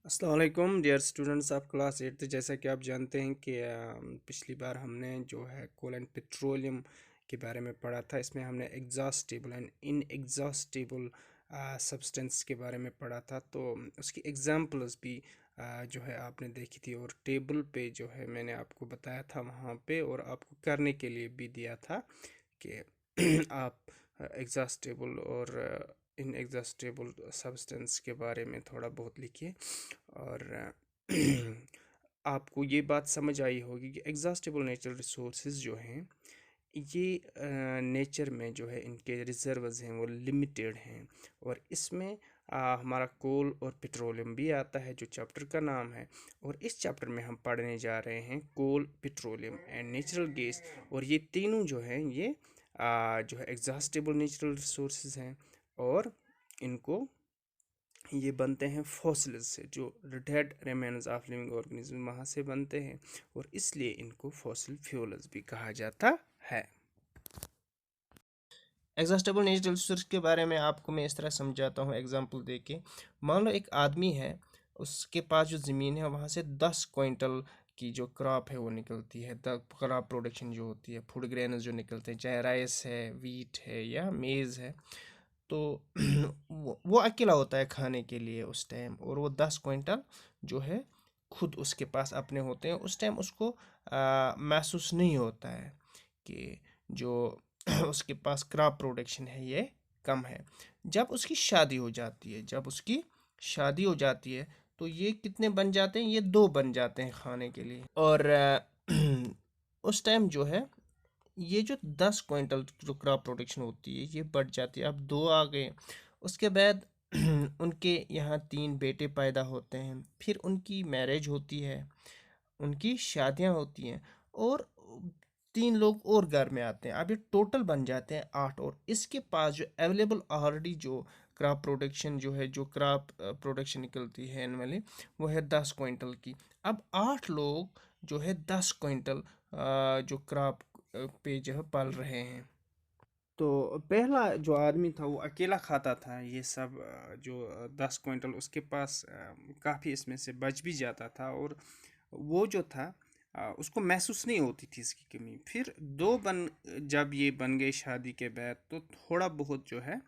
अस्सलाम वालेकुम dear students of class 8। जैसा कि आप जानते हैं कि पिछली बार हमने जो है कोल एंड पेट्रोलियम के बारे में पढ़ा था। इसमें हमने एग्जॉस्टेबल एंड इनएग्जॉस्टेबल सब्सटेंस के बारे में पढ़ा था। तो उसकी एग्जांपल्स भी जो है आपने देखी थी, और टेबल पे जो है मैंने आपको बताया था वहाँ पे, और आपको करने के लिए भी दिया था कि आप एग्जॉस्टेबल और इनएग्जॉस्टेबल सब्सटेंस के बारे में थोड़ा बहुत लिखिए। और आपको ये बात समझ आई होगी कि एग्जॉस्टेबल नेचुरल रिसोर्सेज जो हैं, ये नेचर में जो है इनके रिजर्व्स हैं वो लिमिटेड हैं। और इसमें हमारा कोल और पेट्रोलियम भी आता है, जो चैप्टर का नाम है। और इस चैप्टर में हम पढ़ने जा रहे हैं कोल, पेट्रोलियम एंड नेचुरल गैस। और ये तीनों जो हैं ये जो है एग्जॉस्टेबल नेचुरल रिसोर्सेज हैं, और इनको ये बनते हैं फॉसिल्स से, जो डेड रेमेन्स ऑफ लिविंग ऑर्गेनिज्म वहाँ से बनते हैं, और इसलिए इनको फॉसिल फ्यूल्स भी कहा जाता है। एग्जॉस्टेबल नेचुरल रिसोर्स के बारे में आपको मैं इस तरह समझाता हूँ एग्जांपल दे के। मान लो एक आदमी है, उसके पास जो ज़मीन है वहाँ से 10 क्विंटल की जो क्रॉप है वो निकलती है। द क्रॉप प्रोडक्शन जो होती है, फूड ग्रेन्स जो निकलते हैं, चाहे राइस है, वीट है या मेज़ है, तो वो अकेला होता है खाने के लिए उस टाइम। और वो 10 क्विंटल जो है खुद उसके पास अपने होते हैं। उस टाइम उसको महसूस नहीं होता है कि जो उसके पास क्रॉप प्रोडक्शन है ये कम है। जब उसकी शादी हो जाती है तो ये कितने बन जाते हैं? ये 2 बन जाते हैं खाने के लिए। और उस टाइम जो है ये जो 10 क्विंटल जो क्रॉप प्रोडक्शन होती है ये बढ़ जाती है, अब 2 आ गए। उसके बाद उनके यहाँ 3 बेटे पैदा होते हैं, फिर उनकी मैरिज होती है, उनकी शादियाँ होती हैं, और 3 लोग और घर में आते हैं। अब ये टोटल बन जाते हैं 8। और इसके पास जो अवेलेबल ऑलरेडी जो क्रॉप प्रोडक्शन जो है, जो क्रॉप प्रोडक्शन निकलती है एनुअली, वो है 10 क्विंटल की। अब 8 लोग जो है 10 क्विंटल जो क्रॉप पे जो है पल रहे हैं। तो पहला जो आदमी था वो अकेला खाता था ये सब, जो 10 क्विंटल उसके पास काफ़ी इसमें से बच भी जाता था, और वो जो था उसको महसूस नहीं होती थी इसकी कमी। फिर जब ये बन गए शादी के बाद, तो थोड़ा बहुत जो है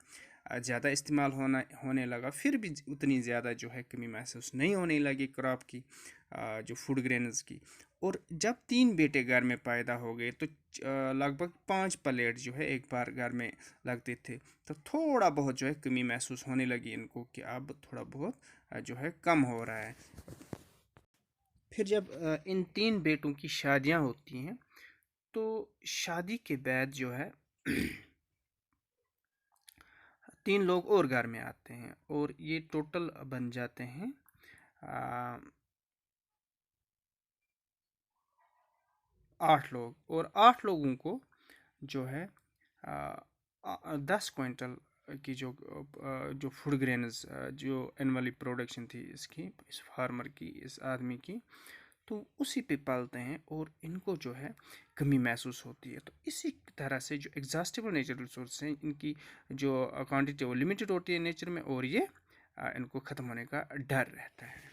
ज़्यादा इस्तेमाल होने लगा। फिर भी उतनी ज़्यादा जो है कमी महसूस नहीं होने लगी क्रॉप की, जो फूड ग्रेन्स की। और जब 3 बेटे घर में पैदा हो गए, तो लगभग 5 प्लेट जो है एक बार घर में लगते थे। तो थोड़ा बहुत जो है कमी महसूस होने लगी इनको, कि अब थोड़ा बहुत जो है कम हो रहा है। फिर जब इन 3 बेटों की शादियां होती हैं, तो शादी के बाद जो है 3 लोग और घर में आते हैं, और ये टोटल बन जाते हैं 8 लोग। और 8 लोगों को जो है 10 क्विंटल की जो फूड ग्रेन्स जो एनुअली प्रोडक्शन थी इसकी, इस फार्मर की, इस आदमी की, तो उसी पे पालते हैं, और इनको जो है कमी महसूस होती है। तो इसी तरह से जो एग्जॉस्टेबल नेचुरल रिसोर्स हैं, इनकी जो क्वांटिटी वो लिमिटेड होती है नेचर में, और ये इनको ख़त्म होने का डर रहता है।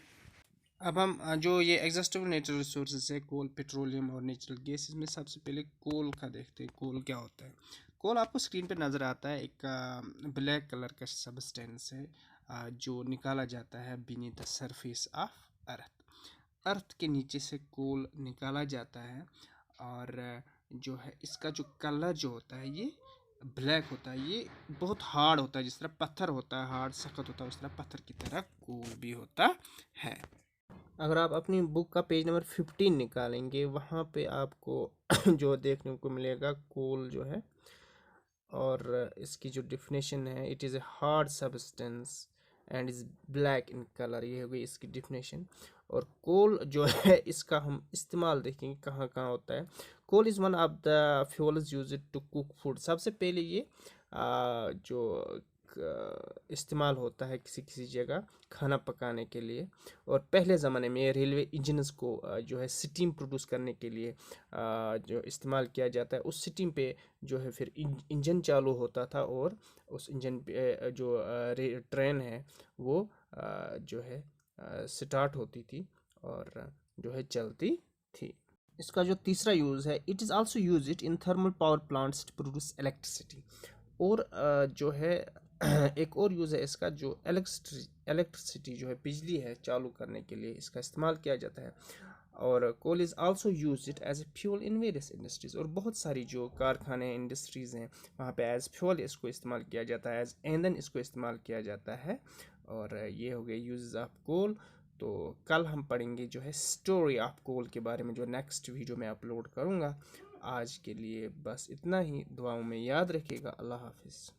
अब हम जो ये एग्जॉस्टेबल नेचुरल रिसोर्सेज है, कोल, पेट्रोलियम और नेचुरल गैस, इसमें सबसे पहले कोल का देखते हैं। कोल क्या होता है? कोल आपको स्क्रीन पे नज़र आता है, एक ब्लैक कलर का सब्सटेंस है जो निकाला जाता है beneath the surface of earth. Earth के नीचे से कोल निकाला जाता है, और जो है इसका जो कलर जो होता है ये ब्लैक होता है। ये बहुत हार्ड होता है, जिस तरह पत्थर होता है, हार्ड सख्त होता है, उस तरह पत्थर की तरह कोल भी होता है। अगर आप अपनी बुक का पेज नंबर 15 निकालेंगे, वहाँ पे आपको जो देखने को मिलेगा कोल जो है, और इसकी जो डिफिनेशन है, it is a hard substance and is black in colour, ये हो गई इसकी डिफिनेशन। और कोल जो है इसका हम इस्तेमाल देखेंगे कहाँ कहाँ होता है। Coal is one of the fuels use to cook food. सबसे पहले ये जो इस्तेमाल होता है किसी किसी जगह खाना पकाने के लिए। और पहले ज़माने में रेलवे इंजन्स को जो है स्टीम प्रोड्यूस करने के लिए जो इस्तेमाल किया जाता है। उस स्टीम पे जो है फिर इंजन चालू होता था, और उस इंजन पे जो ट्रेन है वो जो है स्टार्ट होती थी और जो है चलती थी। इसका जो तीसरा यूज़ है, it is also use it in thermal power plants to produce electricity. और जो है एक और यूज़ है इसका, जो इलेक्ट्रिसिटी जो है बिजली है चालू करने के लिए इसका इस्तेमाल किया जाता है। और coal is also use it as a fuel in various industries, और बहुत सारी जो कारखाने इंडस्ट्रीज़ हैं वहाँ पे एज फ्यूल इसको इस्तेमाल किया जाता है, एज ईंधन इसको इस्तेमाल किया जाता है। और ये हो गए यूज़ ऑफ कोल। तो कल हम पढ़ेंगे जो है स्टोरी ऑफ कोल के बारे में, जो नेक्स्ट वीडियो में अपलोड करूँगा। आज के लिए बस इतना ही, दुआओं में याद रखिएगा। अल्लाह हाफिज़।